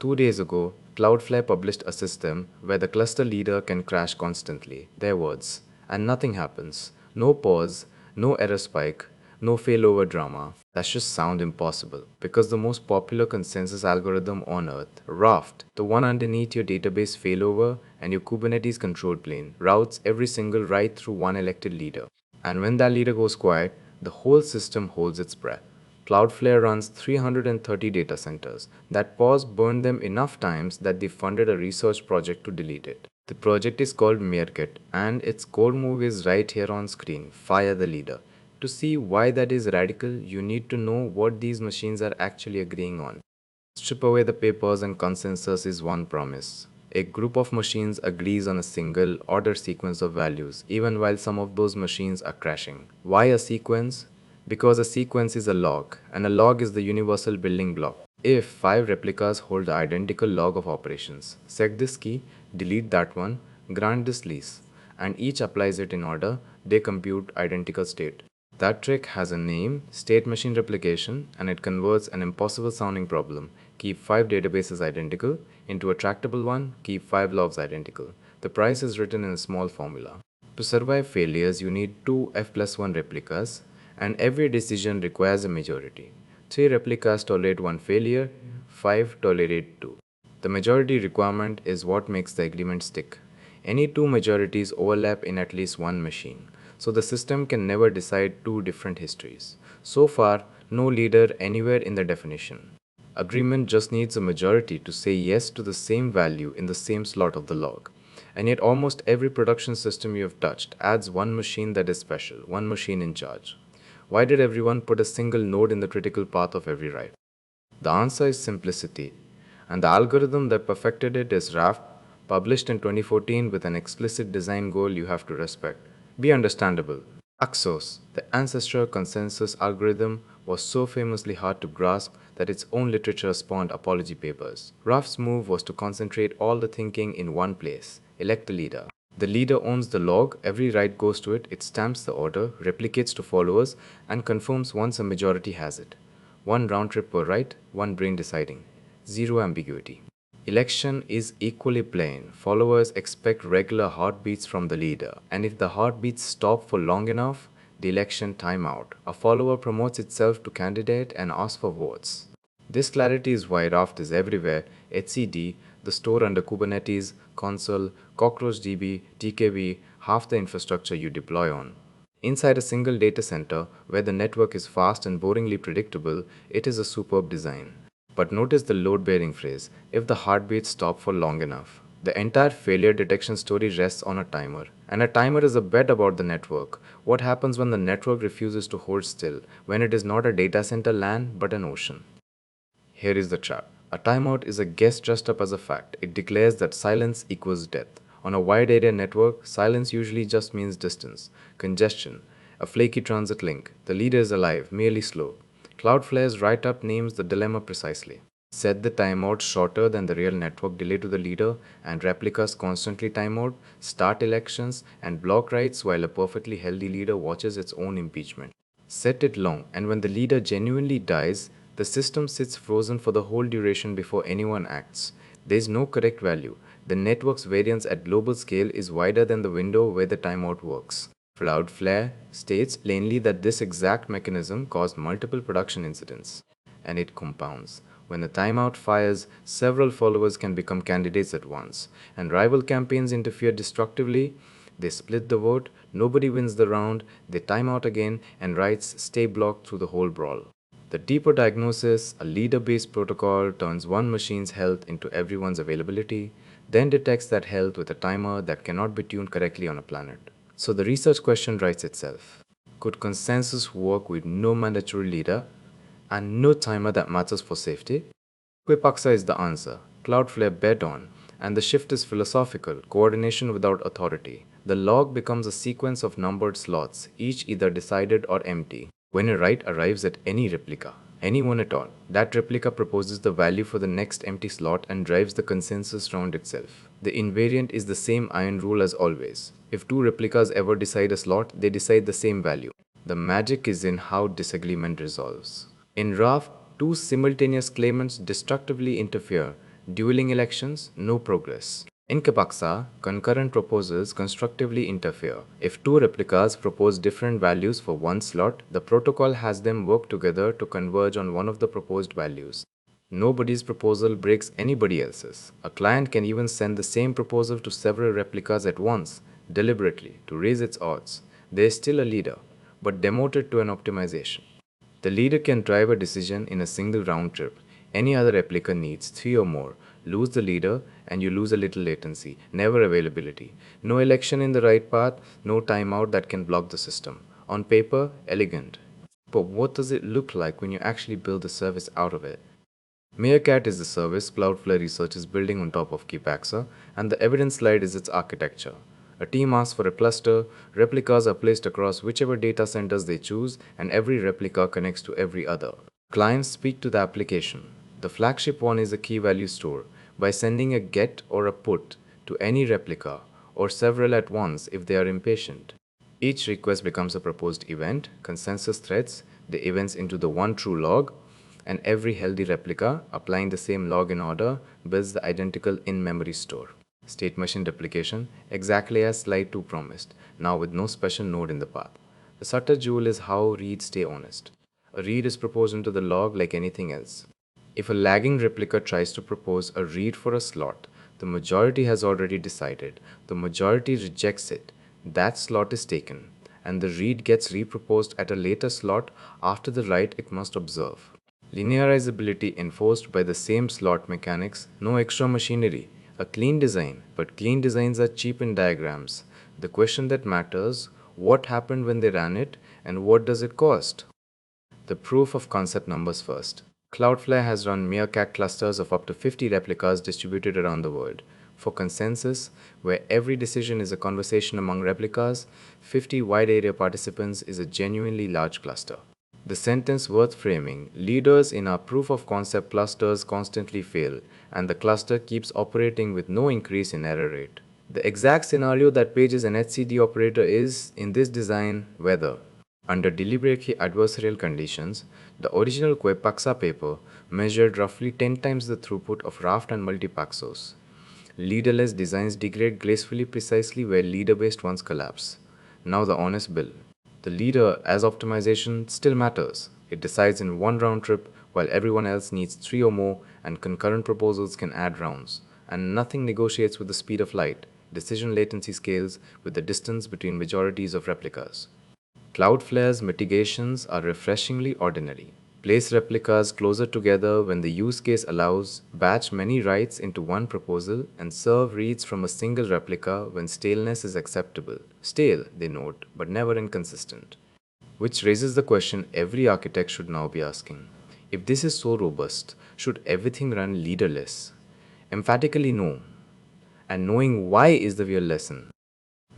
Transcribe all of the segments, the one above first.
2 days ago, Cloudflare published a system where the cluster leader can crash constantly, their words, and nothing happens. No pause, no error spike, no failover drama. That just sound impossible because the most popular consensus algorithm on earth, Raft, the one underneath your database failover and your Kubernetes control plane, routes every single write through one elected leader. And when that leader goes quiet, the whole system holds its breath. Cloudflare runs 330 data centers. That pause burned them enough times that they funded a research project to delete it. The project is called Meerkat, and its core move is right here on screen: fire the leader. To see why that is radical, you need to know what these machines are actually agreeing on. Strip away the papers and consensus is one promise. A group of machines agrees on a single order sequence of values, even while some of those machines are crashing. Why a sequence? Because a sequence is a log, and a log is the universal building block. If 5 replicas hold the identical log of operations, set this key, delete that one, grant this lease, and each applies it in order, they compute identical state. That trick has a name, state machine replication, and it converts an impossible sounding problem, keep 5 databases identical, into a tractable one, keep 5 logs identical. The price is written in a small formula. To survive failures, you need 2 f plus 1 replicas, and every decision requires a majority. 3 replicas tolerate 1 failure, 5 tolerate 2. The majority requirement is what makes the agreement stick. Any 2 majorities overlap in at least one machine, so the system can never decide 2 different histories. So far, no leader anywhere in the definition. Agreement just needs a majority to say yes to the same value in the same slot of the log. And yet almost every production system you have touched adds one machine that is special, one machine in charge. Why did everyone put a single node in the critical path of every write? The answer is simplicity, and the algorithm that perfected it is Raft, published in 2014 with an explicit design goal you have to respect. Be understandable. Paxos, the ancestor consensus algorithm, was so famously hard to grasp that its own literature spawned apology papers. Raft's move was to concentrate all the thinking in one place: elect the leader. The leader owns the log, every write goes to it, it stamps the order, replicates to followers, and confirms once a majority has it. One round trip per write, one brain deciding. Zero ambiguity. Election is equally plain. Followers expect regular heartbeats from the leader, and if the heartbeats stop for long enough, the election timeout. A follower promotes itself to candidate and asks for votes. This clarity is why Raft is everywhere. etcd, the store under Kubernetes, console, CockroachDB, TKV, half the infrastructure you deploy on. Inside a single data center, where the network is fast and boringly predictable, it is a superb design. But notice the load-bearing phrase, if the heartbeats stop for long enough. The entire failure detection story rests on a timer. And a timer is a bet about the network. What happens when the network refuses to hold still, when it is not a data center LAN but an ocean? Here is the trap. A timeout is a guess dressed up as a fact. It declares that silence equals death. On a wide area network, silence usually just means distance, congestion, a flaky transit link. The leader is alive, merely slow. Cloudflare's write-up names the dilemma precisely. Set the timeout shorter than the real network delay to the leader, and replicas constantly timeout, start elections, and block writes while a perfectly healthy leader watches its own impeachment. Set it long, and when the leader genuinely dies, the system sits frozen for the whole duration before anyone acts. There is no correct value. The network's variance at global scale is wider than the window where the timeout works. Cloudflare states plainly that this exact mechanism caused multiple production incidents, and it compounds. When the timeout fires, several followers can become candidates at once, and rival campaigns interfere destructively. They split the vote, nobody wins the round, they time out again, and writes stay blocked through the whole brawl. The deeper diagnosis, a leader-based protocol, turns one machine's health into everyone's availability, then detects that health with a timer that cannot be tuned correctly on a planet. So the research question writes itself. Could consensus work with no mandatory leader and no timer that matters for safety? QuePaxa is the answer. Cloudflare bet on, and the shift is philosophical, coordination without authority. The log becomes a sequence of numbered slots, each either decided or empty. When a write arrives at any replica, anyone at all, that replica proposes the value for the next empty slot and drives the consensus round itself. The invariant is the same iron rule as always. If 2 replicas ever decide a slot, they decide the same value. The magic is in how disagreement resolves. In Raft, 2 simultaneous claimants destructively interfere. Dueling elections, no progress. In QuePaxa, concurrent proposals constructively interfere. If two replicas propose different values for one slot, the protocol has them work together to converge on one of the proposed values. Nobody's proposal breaks anybody else's. A client can even send the same proposal to several replicas at once, deliberately, to raise its odds. There is still a leader, but demoted to an optimization. The leader can drive a decision in a single round trip. Any other replica needs three or more. Lose the leader and you lose a little latency, never availability. No election in the right path, no timeout that can block the system. On paper, elegant. But what does it look like when you actually build the service out of it? Meerkat is the service Cloudflare Research is building on top of QuePaxa, and the evidence slide is its architecture. A team asks for a cluster, replicas are placed across whichever data centers they choose, and every replica connects to every other. Clients speak to the application. The flagship one is a key value store. By sending a get or a put to any replica, or several at once if they are impatient. Each request becomes a proposed event, consensus threads the events into the one true log, and every healthy replica, applying the same log in order, builds the identical in-memory store. State machine replication, exactly as slide 2 promised, now with no special node in the path. The subtle jewel is how reads stay honest. A read is proposed into the log like anything else. If a lagging replica tries to propose a read for a slot, the majority has already decided. The majority rejects it. That slot is taken, and the read gets reproposed at a later slot after the write it must observe. Linearizability enforced by the same slot mechanics, no extra machinery. A clean design, but clean designs are cheap in diagrams. The question that matters, what happened when they ran it, and what does it cost? The proof of concept numbers first. Cloudflare has run Meerkat clusters of up to 50 replicas distributed around the world. For consensus, where every decision is a conversation among replicas, 50 wide area participants is a genuinely large cluster. The sentence worth framing, leaders in our proof of concept clusters constantly fail, and the cluster keeps operating with no increase in error rate. The exact scenario that pages an HCD operator is, in this design, weather. Under deliberately adversarial conditions, the original QuePaxa paper measured roughly 10 times the throughput of Raft and Paxos. Leaderless designs degrade gracefully precisely where leader-based ones collapse. Now the honest bill. The leader as optimization still matters. It decides in one round trip while everyone else needs three or more, and concurrent proposals can add rounds. And nothing negotiates with the speed of light. Decision latency scales with the distance between majorities of replicas. Cloudflare's mitigations are refreshingly ordinary. Place replicas closer together when the use case allows, batch many writes into one proposal, and serve reads from a single replica when staleness is acceptable. Stale, they note, but never inconsistent. Which raises the question every architect should now be asking. If this is so robust, should everything run leaderless? Emphatically no. And knowing why is the real lesson.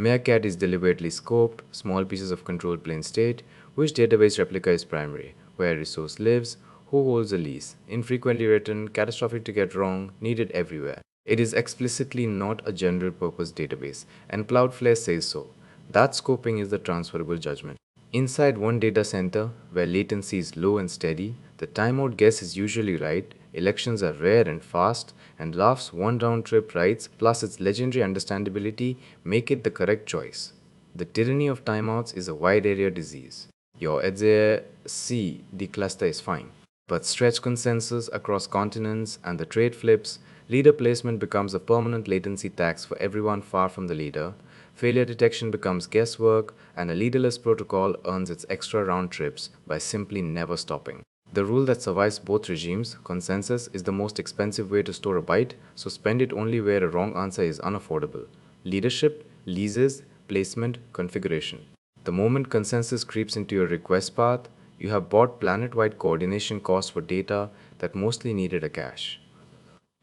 Meerkat is deliberately scoped, small pieces of control plane state, which database replica is primary, where resource lives, who holds a lease, infrequently written, catastrophic to get wrong, needed everywhere. It is explicitly not a general purpose database, and Cloudflare says so. That scoping is the transferable judgment. Inside one data center, where latency is low and steady, the timeout guess is usually right, elections are rare and fast, and Raft's one round trip writes plus its legendary understandability make it the correct choice. The tyranny of timeouts is a wide area disease. Your EDZE C decluster is fine. But stretch consensus across continents and the trade flips, leader placement becomes a permanent latency tax for everyone far from the leader. Failure detection becomes guesswork, and a leaderless protocol earns its extra round trips by simply never stopping. The rule that survives both regimes, consensus is the most expensive way to store a byte, so spend it only where a wrong answer is unaffordable. Leadership, leases, placement, configuration. The moment consensus creeps into your request path, you have bought planet-wide coordination costs for data that mostly needed a cache.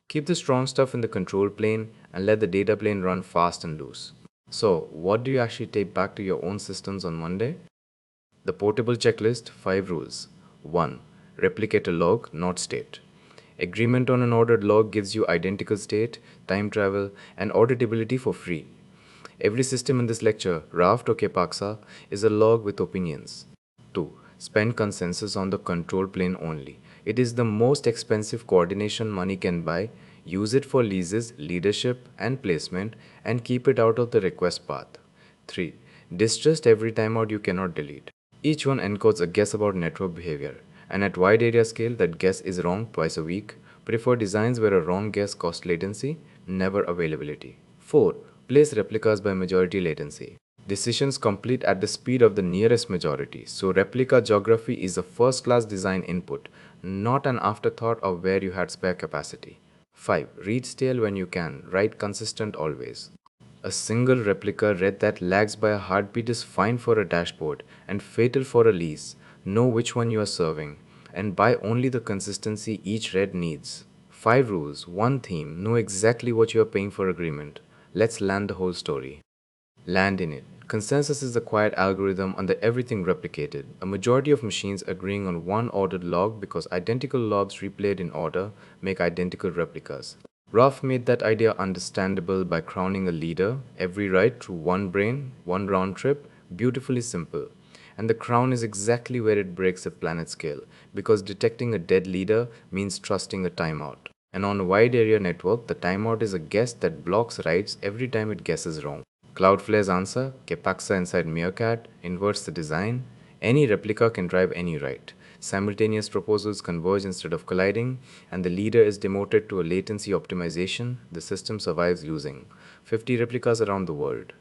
Keep the strong stuff in the control plane and let the data plane run fast and loose. So, what do you actually take back to your own systems on Monday? The portable checklist, 5 rules. 1. Replicate a log, not state. Agreement on an ordered log gives you identical state, time travel, and auditability for free. Every system in this lecture, Raft or QuePaxa, is a log with opinions. 2. Spend consensus on the control plane only. It is the most expensive coordination money can buy. Use it for leases, leadership, and placement, and keep it out of the request path. 3. Distrust every timeout you cannot delete. Each one encodes a guess about network behavior, and at wide area scale, that guess is wrong twice a week. Prefer designs where a wrong guess costs latency, never availability. 4. Place replicas by majority latency. Decisions complete at the speed of the nearest majority, so replica geography is a first-class design input, not an afterthought of where you had spare capacity. 5. Read stale when you can, write consistent always. A single replica read that lags by a heartbeat is fine for a dashboard and fatal for a lease. Know which one you are serving and buy only the consistency each read needs. 5 rules, 1 theme, know exactly what you are paying for agreement. Let's land the whole story. Land in it. Consensus is the quiet algorithm under everything replicated, a majority of machines agreeing on one ordered log because identical logs replayed in order make identical replicas. Raft made that idea understandable by crowning a leader, every write through one brain, one round trip, beautifully simple. And the crown is exactly where it breaks at planet scale, because detecting a dead leader means trusting a timeout. And on a wide area network, the timeout is a guess that blocks writes every time it guesses wrong. Cloudflare's answer, QuePaxa inside Meerkat, inverts the design. Any replica can drive any write. Simultaneous proposals converge instead of colliding, and the leader is demoted to a latency optimization. The system survives losing 50 replicas around the world.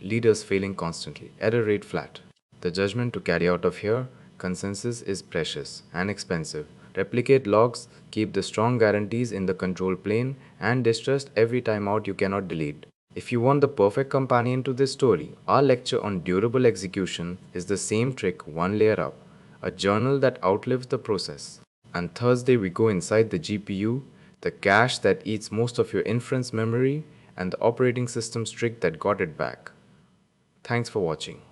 Leaders failing constantly. Error rate flat. The judgment to carry out of here, consensus is precious and expensive. Replicate logs, keep the strong guarantees in the control plane, and distrust every timeout you cannot delete. If you want the perfect companion to this story, our lecture on durable execution is the same trick one layer up, a journal that outlives the process. And Thursday we go inside the GPU, the cache that eats most of your inference memory, and the operating system trick that got it back. Thanks for watching.